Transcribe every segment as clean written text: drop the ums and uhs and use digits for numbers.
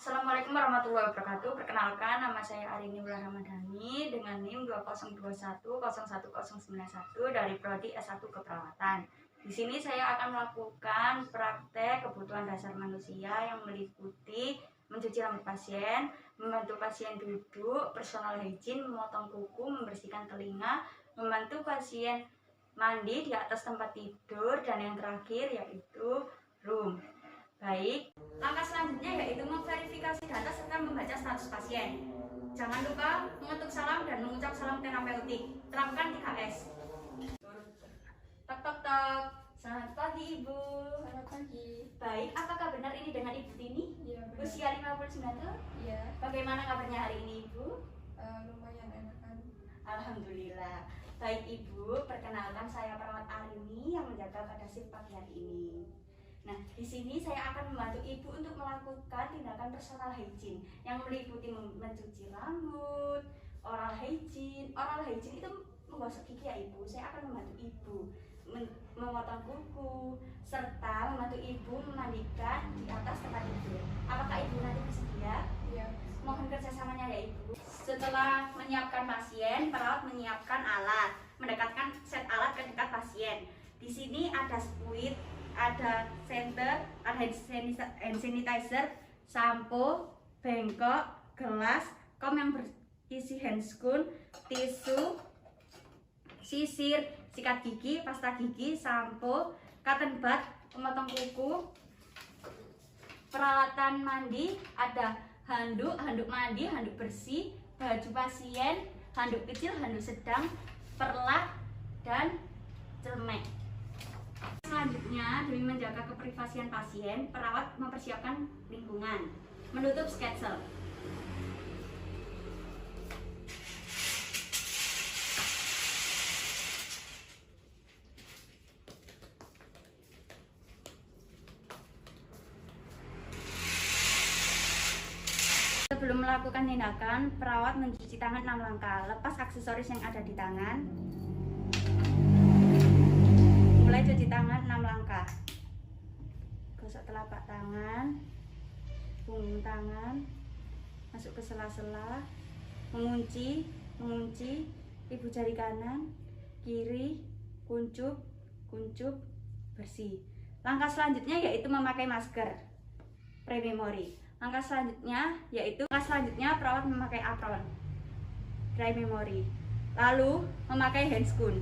Assalamualaikum warahmatullahi wabarakatuh. Perkenalkan, nama saya Arini Wulan Ramadhani dengan NIM 2021011091 dari Prodi S1 Keperawatan. Di sini saya akan melakukan praktek kebutuhan dasar manusia yang meliputi mencuci rambut pasien, membantu pasien duduk, personal hygiene, memotong kuku, membersihkan telinga, membantu pasien mandi di atas tempat tidur, dan yang terakhir yaitu room. Baik, langkah selanjutnya yaitu memverifikasi data serta membaca status pasien. Jangan lupa mengetuk salam dan mengucap salam terapeutik. Terapkan 3S. Tok tok tok. Selamat pagi Ibu. Selamat pagi. Baik, apakah benar ini dengan Ibu Tini? Iya, benar. Usia 59 tahun? Iya. Bagaimana kabarnya hari ini Ibu? Lumayan enakan. Alhamdulillah. Baik Ibu, perkenalkan saya perawat Arini yang menjaga pada shift pagi hari ini. Nah, di sini saya akan membantu Ibu untuk melakukan tindakan personal hygiene yang meliputi mencuci rambut, oral hygiene. Oral hygiene itu menggosok gigi ya Ibu. Saya akan membantu Ibu memotong kuku serta membantu Ibu memandikan di atas tempat tidur. Apakah Ibu nanti bersedia? Iya. Mohon kerjasamanya ya Ibu. Setelah menyiapkan pasien, perawat menyiapkan alat, mendekatkan set alat ke dekat pasien. Di sini ada squid, ada center, ada hand sanitizer, sampo, bengkok, gelas, kom yang berisi handscoon, tisu, sisir, sikat gigi, pasta gigi, sampo, cotton bud, pemotong kuku, peralatan mandi, ada handuk, handuk mandi, handuk bersih, baju pasien, handuk kecil, handuk sedang, perlat, dan celemek. Selanjutnya, demi menjaga keprivasian pasien, perawat mempersiapkan lingkungan, menutup sketsel. Sebelum melakukan tindakan, perawat mencuci tangan 6 langkah. Lepas aksesoris yang ada di tangan. Mulai cuci tangan 6 langkah. Gosok telapak tangan, punggung tangan, masuk ke sela-sela, mengunci ibu jari kanan, kiri, kuncup, bersih. Langkah selanjutnya yaitu memakai masker pre-memory. Langkah selanjutnya perawat memakai apron dry memory. Lalu memakai handscoon.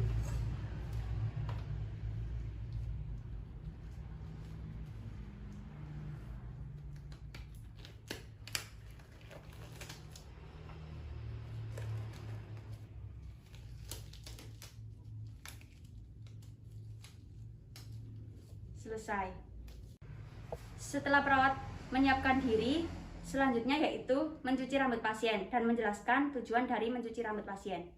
Selesai. Setelah perawat menyiapkan diri, selanjutnya yaitu mencuci rambut pasien dan menjelaskan tujuan dari mencuci rambut pasien.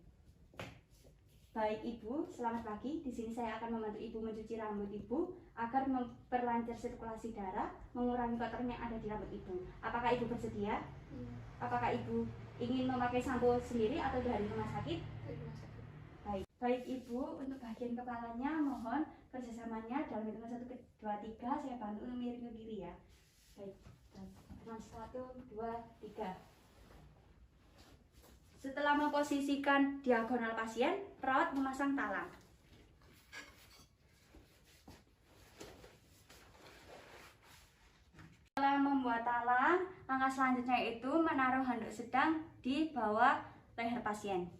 Baik Ibu, selamat pagi. Di sini saya akan membantu Ibu mencuci rambut Ibu agar memperlancar sirkulasi darah, mengurangi kotoran yang ada di rambut Ibu. Apakah Ibu bersedia? Iya. Apakah Ibu ingin memakai sampo sendiri atau dari rumah sakit? Dari rumah sakit. Baik Ibu, untuk bagian kepalanya mohon kerjasamanya dalam hitungan 1, 2, 3. Saya bantu miring ke kiri ya. Baik, 1, 2, 3. Setelah memposisikan diagonal pasien, perawat memasang talang. Setelah membuat talang, langkah selanjutnya yaitu menaruh handuk sedang di bawah leher pasien.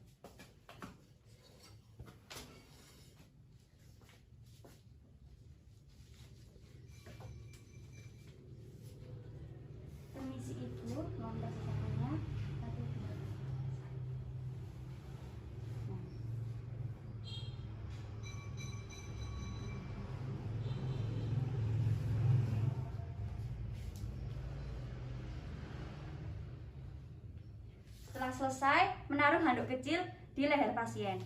Permisi Ibu, mohon kerjasamanya. 1, 2. Setelah selesai, menaruh handuk kecil di leher pasien.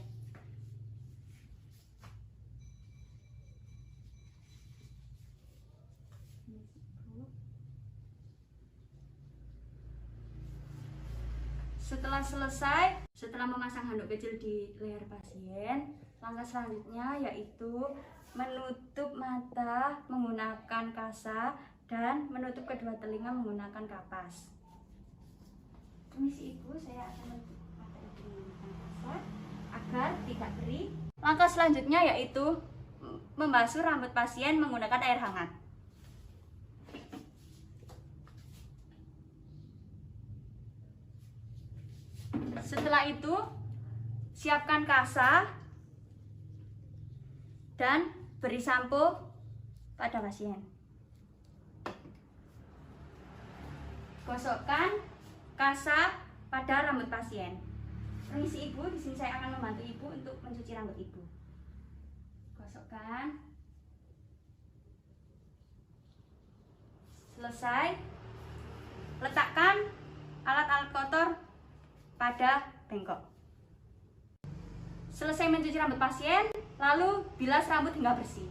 Setelah memasang handuk kecil di leher pasien, langkah selanjutnya yaitu menutup mata menggunakan kasa dan menutup kedua telinga menggunakan kapas. Permisi Ibu, saya akan menutup mata Ibu menggunakan kapas agar tidak perih. Langkah selanjutnya yaitu membasuh rambut pasien menggunakan air hangat. Setelah itu, siapkan kasa dan beri sampo pada pasien. Gosokkan kasa pada rambut pasien. Permisi Ibu, di sini saya akan membantu Ibu untuk mencuci rambut Ibu. Gosokkan. Selesai. Letakkan alat-alat kotor pada bengkok. Selesai mencuci rambut pasien, lalu bilas rambut hingga bersih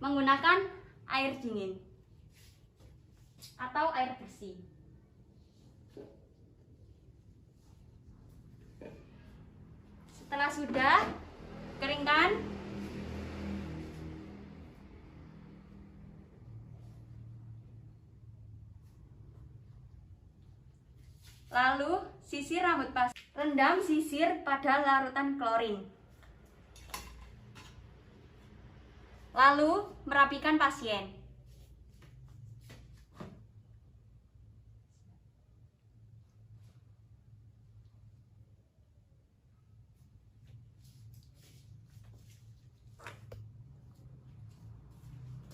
menggunakan air dingin atau air bersih. Setelah sudah, keringkan. Lalu sisir rambut pasien. Rendam sisir pada larutan klorin. Lalu merapikan pasien.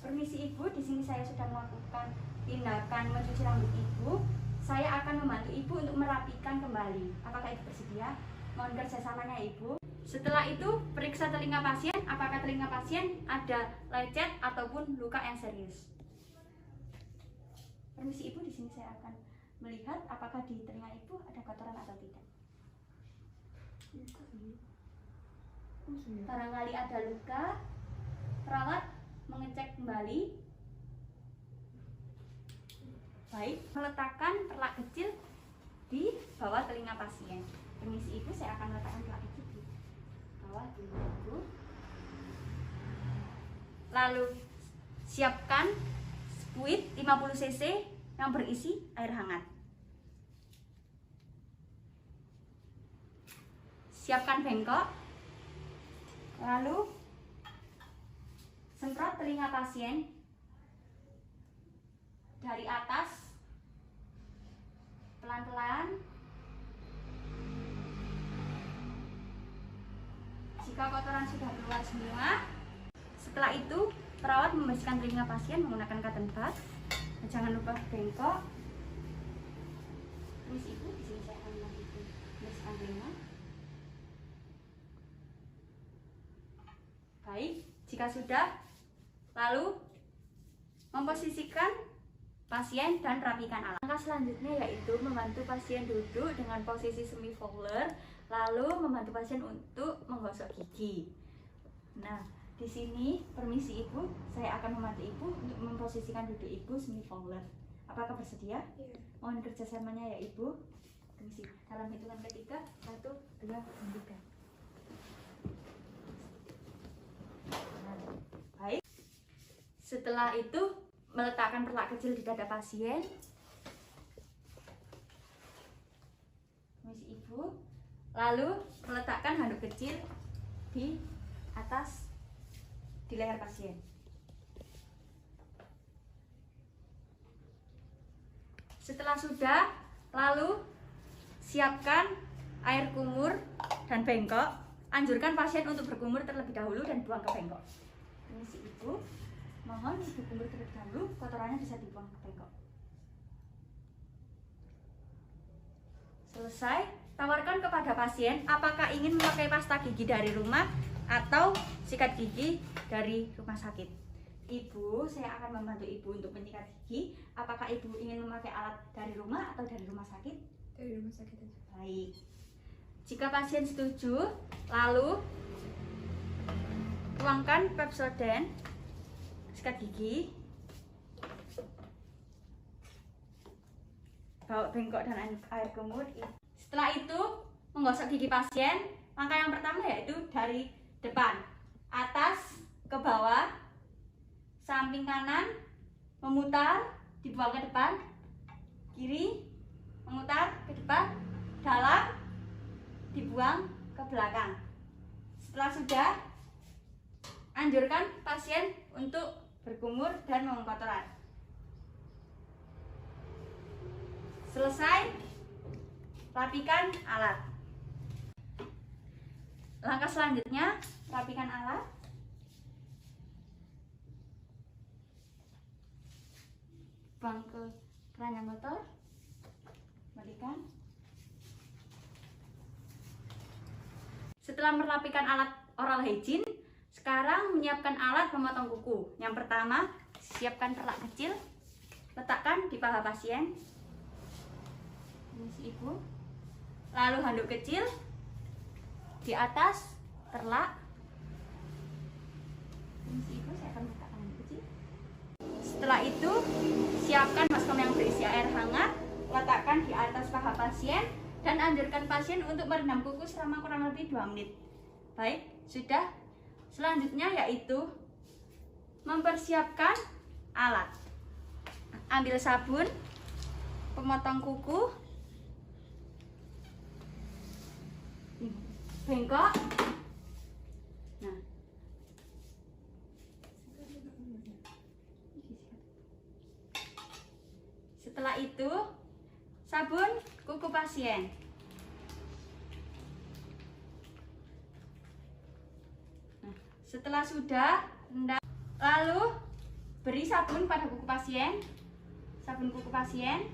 Permisi Ibu, di sini saya sudah melakukan tindakan mencuci rambut Ibu. Saya akan membantu Ibu untuk merapikan kembali. Apakah Ibu bersedia? Mohon kerjasamanya Ibu. Setelah itu, periksa telinga pasien. Apakah telinga pasien ada lecet ataupun luka yang serius? Permisi Ibu, di sini saya akan melihat apakah di telinga Ibu ada kotoran atau tidak. Barangkali ada luka, perawat mengecek kembali. Baik, meletakkan perlak kecil di bawah telinga pasien. Permisi Ibu, saya akan meletakkan perlak kecil di bawah telinga Ibu. Lalu siapkan spuit 50 cc yang berisi air hangat. Siapkan bengkok. Lalu semprot telinga pasien dari atas pelan-pelan. Jika kotoran sudah keluar semua, setelah itu perawat membersihkan telinga pasien menggunakan cotton bud. Jangan lupa bengkok. Permisi Ibu, di sini saya akan membersihkan telinga. Baik, jika sudah, lalu memposisikan pasien dan rapikan alat. Langkah selanjutnya yaitu membantu pasien duduk dengan posisi semi fowler, lalu membantu pasien untuk menggosok gigi. Nah, di sini permisi Ibu, saya akan membantu Ibu untuk memposisikan duduk Ibu semi fowler. Apakah bersedia? Iya. Mohon kerjasamanya ya Ibu. Permisi. Dalam hitungan ketiga, 1, 2, 3. Baik. Setelah itu meletakkan perlak kecil di dada pasien. Permisi Ibu. Lalu meletakkan handuk kecil di atas di leher pasien. Setelah sudah, lalu siapkan air kumur dan bengkok. Anjurkan pasien untuk berkumur terlebih dahulu dan buang ke bengkok. Permisi Ibu. Mohon Ibu kumur terlebih dahulu, kotorannya bisa dibuang ke bengkok. Selesai, tawarkan kepada pasien apakah ingin memakai pasta gigi dari rumah atau sikat gigi dari rumah sakit. Ibu, saya akan membantu Ibu untuk menyikat gigi. Apakah Ibu ingin memakai alat dari rumah atau dari rumah sakit? Dari rumah sakit aja. Baik. Jika pasien setuju, lalu tuangkan Pepsodent sikat gigi, bawa bengkok dan air kumur. Setelah itu menggosok gigi pasien. Langkah yang pertama yaitu dari depan, atas ke bawah, samping kanan, memutar, dibuang ke depan, kiri, memutar ke depan, dalam, dibuang ke belakang. Setelah sudah, anjurkan pasien untuk berkumur dan membuang kotoran. Selesai, rapikan alat. Langkah selanjutnya, rapikan alat. Buang ke keranjang kotor. Kembalikan. Setelah merapikan alat oral hygiene, sekarang menyiapkan alat memotong kuku. Yang pertama, siapkan perlak kecil, letakkan di paha pasien. Ini ibu. Lalu handuk kecil di atas perlak. Ini ibu, saya akan letakkan handuk kecil. Setelah itu, siapkan baskom yang berisi air hangat, letakkan di atas paha pasien dan anjurkan pasien untuk merendam kuku selama kurang lebih 2 menit. Baik, sudah. Selanjutnya yaitu mempersiapkan alat. Ambil sabun pemotong kuku, bengkok. Nah, setelah itu sabun kuku pasien. Nah, setelah sudah, lalu beri sabun pada kuku pasien. Sabun kuku pasien.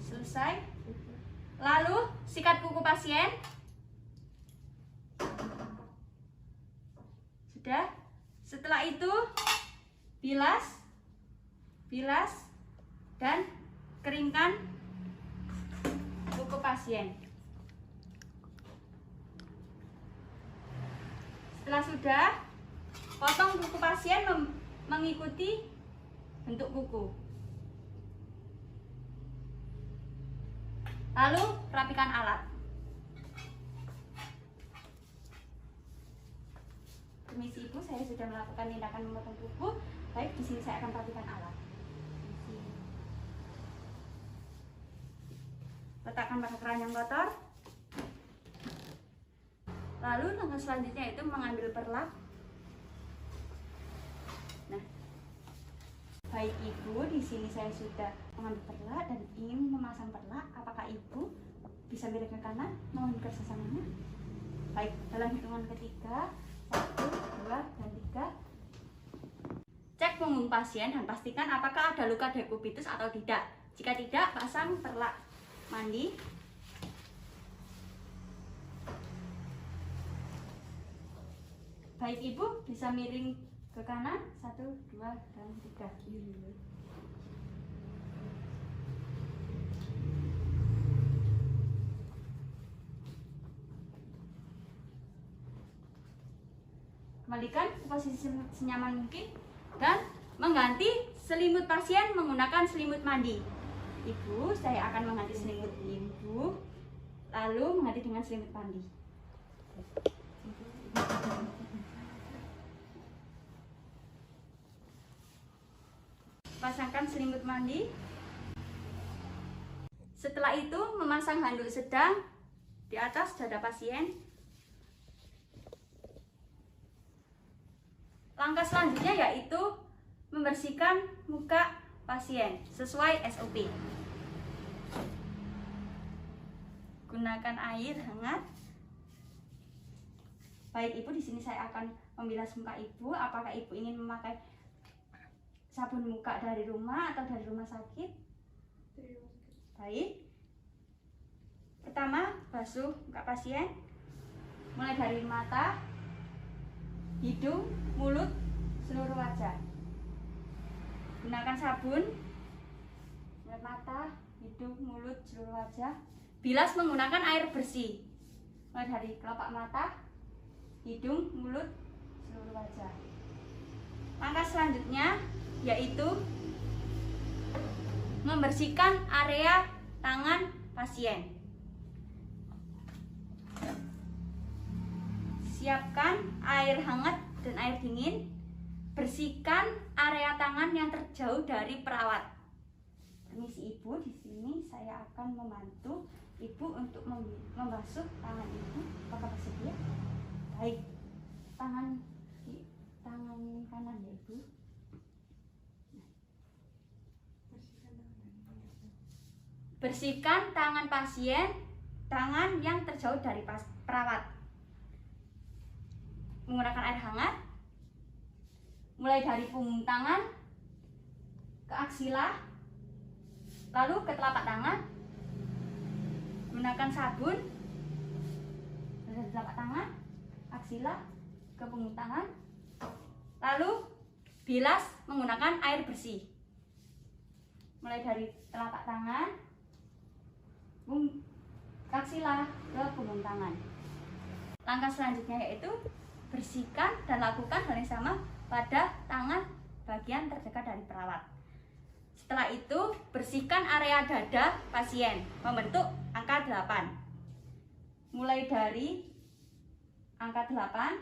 Selesai. Lalu sikat kuku pasien. Sudah. Setelah itu bilas dan keringkan kuku pasien. Setelah sudah, potong kuku pasien mengikuti bentuk kuku. Lalu rapikan alat. Permisi ibu, saya sudah melakukan tindakan memotong kuku. Baik, di sini saya akan rapikan alat. Letakkan pada keranjang kotor. Lalu langkah selanjutnya itu mengambil perlak. Nah, baik ibu, di sini saya sudah mengambil perlak dan ingin memasang perlak. Apakah ibu bisa miring ke kanan? Mohon kerjasamanya. Baik, dalam hitungan ketiga, 1, 2, dan 3. Cek punggung pasien dan pastikan apakah ada luka dekubitus atau tidak. Jika tidak, pasang perlak mandi. Baik ibu, bisa miring ke kanan. 1, 2, dan 3. Kembalikan ke posisi senyaman mungkin dan mengganti selimut pasien menggunakan selimut mandi. Ibu, saya akan mengganti selimut ibu, lalu mengganti dengan selimut mandi. Pasangkan selimut mandi. Setelah itu, memasang handuk sedang di atas dada pasien. Langkah selanjutnya yaitu membersihkan muka pasien sesuai SOP. Gunakan air hangat. Baik ibu, di sini saya akan membilas muka ibu. Apakah ibu ingin memakai sabun muka dari rumah atau dari rumah sakit? Baik. Pertama, basuh muka pasien. Mulai dari mata, hidung, mulut, seluruh wajah. Gunakan sabun mulai mata, hidung, mulut, seluruh wajah. Bilas menggunakan air bersih. Mulai dari kelopak mata, hidung, mulut, seluruh wajah. Langkah selanjutnya yaitu membersihkan area tangan pasien. Siapkan air hangat dan air dingin. bersihkan area tangan yang terjauh dari perawat. Permisi Ibu, di sini saya akan membantu Ibu untuk membasuh tangan Ibu. Apakah bersedia? Baik, tangan kanan ya Ibu. Bersihkan tangan pasien, tangan yang terjauh dari perawat. Menggunakan air hangat, mulai dari punggung tangan ke aksila, lalu ke telapak tangan. Menggunakan sabun dari telapak tangan, aksila, ke punggung tangan, lalu bilas menggunakan air bersih. Mulai dari telapak tangan, aksila, ke punggung tangan. Langkah selanjutnya yaitu bersihkan dan lakukan hal yang sama pada tangan bagian terdekat dari perawat. Setelah itu, bersihkan area dada pasien membentuk angka 8. Mulai dari angka 8,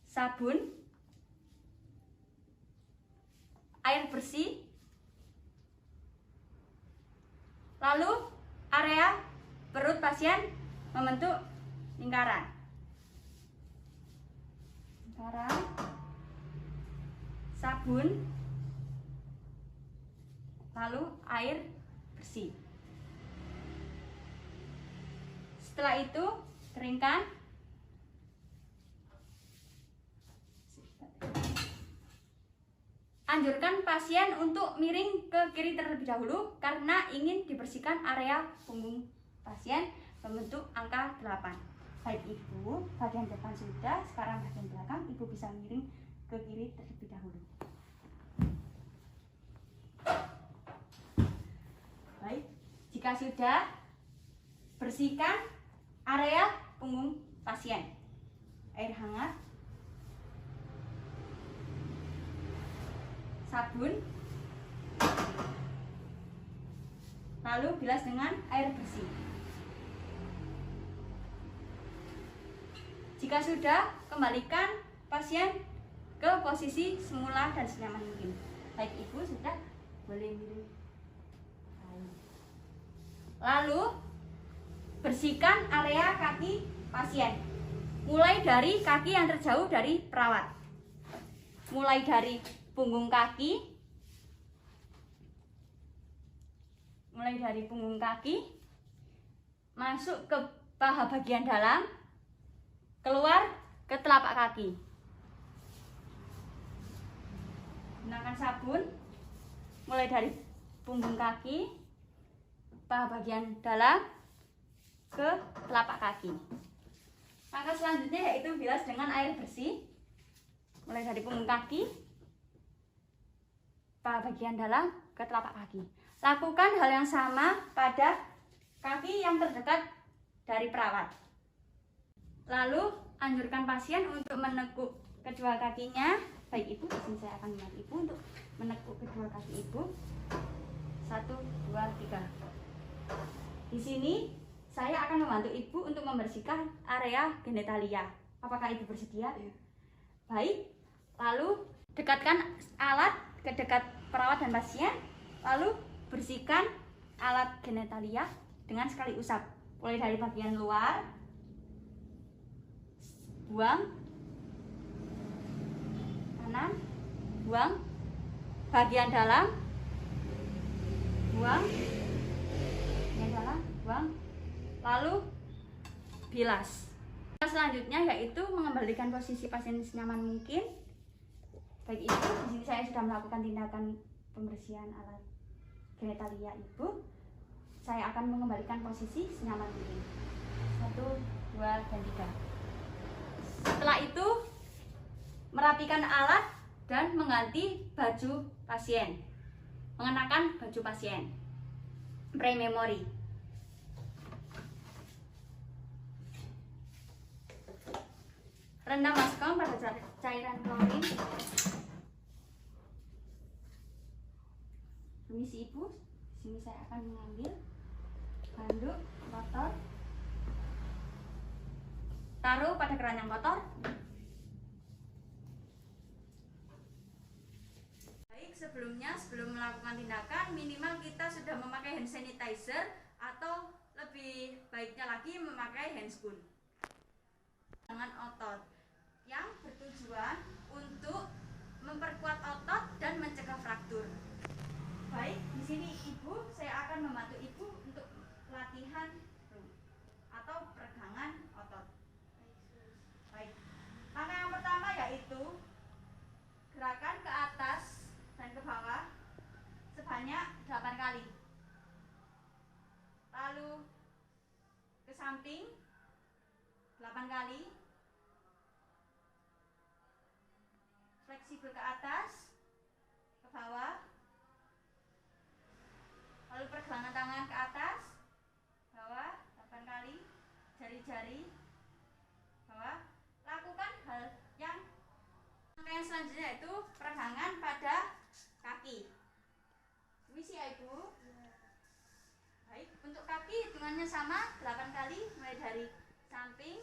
sabun, air bersih, lalu area perut pasien membentuk lingkaran. Sabun, lalu air bersih. Setelah itu keringkan. Anjurkan pasien untuk miring ke kiri terlebih dahulu karena ingin dibersihkan area punggung pasien membentuk angka 8. Baik Ibu, bagian depan sudah, sekarang bagian belakang Ibu bisa miring ke kiri terlebih dahulu. Baik, jika sudah, bersihkan area punggung pasien. Air hangat, sabun, lalu bilas dengan air bersih. Jika sudah, kembalikan pasien ke posisi semula dan senyaman mungkin. Baik Ibu, sudah boleh miring. Lalu bersihkan area kaki pasien, mulai dari kaki yang terjauh dari perawat. Mulai dari punggung kaki, masuk ke paha bagian dalam, keluar ke telapak kaki. Gunakan sabun, mulai dari punggung kaki, paha bagian dalam, ke telapak kaki. Langkah selanjutnya yaitu bilas dengan air bersih, mulai dari punggung kaki, paha bagian dalam, ke telapak kaki. Lakukan hal yang sama pada kaki yang terdekat dari perawat. Lalu anjurkan pasien untuk menekuk kedua kakinya. Baik Ibu, di sini saya akan membantu Ibu untuk menekuk kedua kaki Ibu. 1, 2, 3. Di sini saya akan membantu Ibu untuk membersihkan area genitalia. Apakah Ibu bersedia? Ya. Baik. Lalu dekatkan alat ke dekat perawat dan pasien. Lalu bersihkan alat genitalia dengan sekali usap. Mulai dari bagian luar, buang, kanan, buang, bagian dalam, buang, bagian dalam, buang, lalu bilas. Selanjutnya yaitu mengembalikan posisi pasien senyaman mungkin. Baik Ibu, di sini saya sudah melakukan tindakan pembersihan alat genitalia Ibu. Saya akan mengembalikan posisi senyaman mungkin. 1, 2, dan 3. Setelah itu, merapikan alat dan mengganti baju pasien. Mengenakan baju pasien. Pre-memory. Rendam masker pada cairan klorin. Permisi Ibu, di sini saya akan mengambil handuk kotor. Taruh pada keranjang kotor. Baik, sebelum melakukan tindakan minimal kita sudah memakai hand sanitizer atau lebih baiknya lagi memakai handscoon. Dengan otot yang bertujuan untuk memperkuat otot dan mencegah fraktur. Baik, di sini ibu, saya akan membantu ibu untuk latihan atau peregangan otot. Baik, langkah yang pertama yaitu gerakan ke atas dan ke bawah sebanyak 8 kali. Lalu ke samping 8 kali. Fleksibel ke atas, ke bawah. Lalu pergelangan tangan ke atas, bawah 8 kali. Jari-jari bawah. Lakukan hal yang selanjutnya yaitu peregangan pada kaki. Misi ya ibu. Baik, untuk kaki hitungannya sama 8 kali, mulai dari samping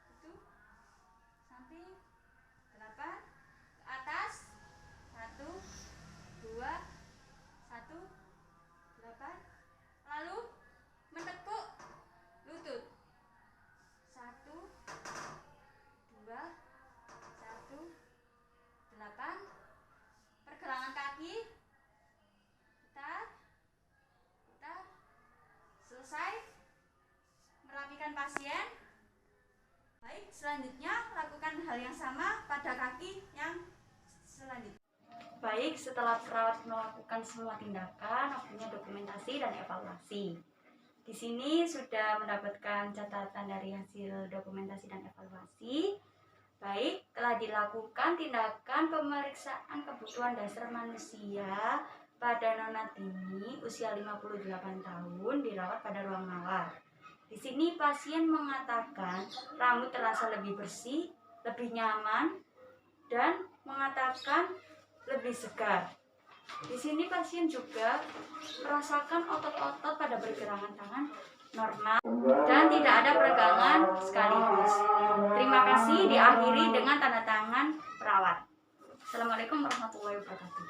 itu samping 8, ke atas 1 2 1 8, lalu menekuk lutut 1 2 1 8. Pergelangan kaki putar selesai merapikan pasien. Baik, selanjutnya lakukan hal yang sama pada kaki yang selanjutnya. Baik, setelah perawat melakukan semua tindakan, waktunya dokumentasi dan evaluasi. Di sini sudah mendapatkan catatan dari hasil dokumentasi dan evaluasi. Baik, telah dilakukan tindakan pemeriksaan kebutuhan dasar manusia pada Nona Tini usia 58 tahun dirawat pada ruang mawar. Di sini pasien mengatakan rambut terasa lebih bersih, lebih nyaman, dan mengatakan lebih segar. Di sini pasien juga merasakan otot-otot pada pergelangan tangan normal dan tidak ada peregangan sekaligus. Terima kasih, diakhiri dengan tanda tangan perawat. Assalamualaikum warahmatullahi wabarakatuh.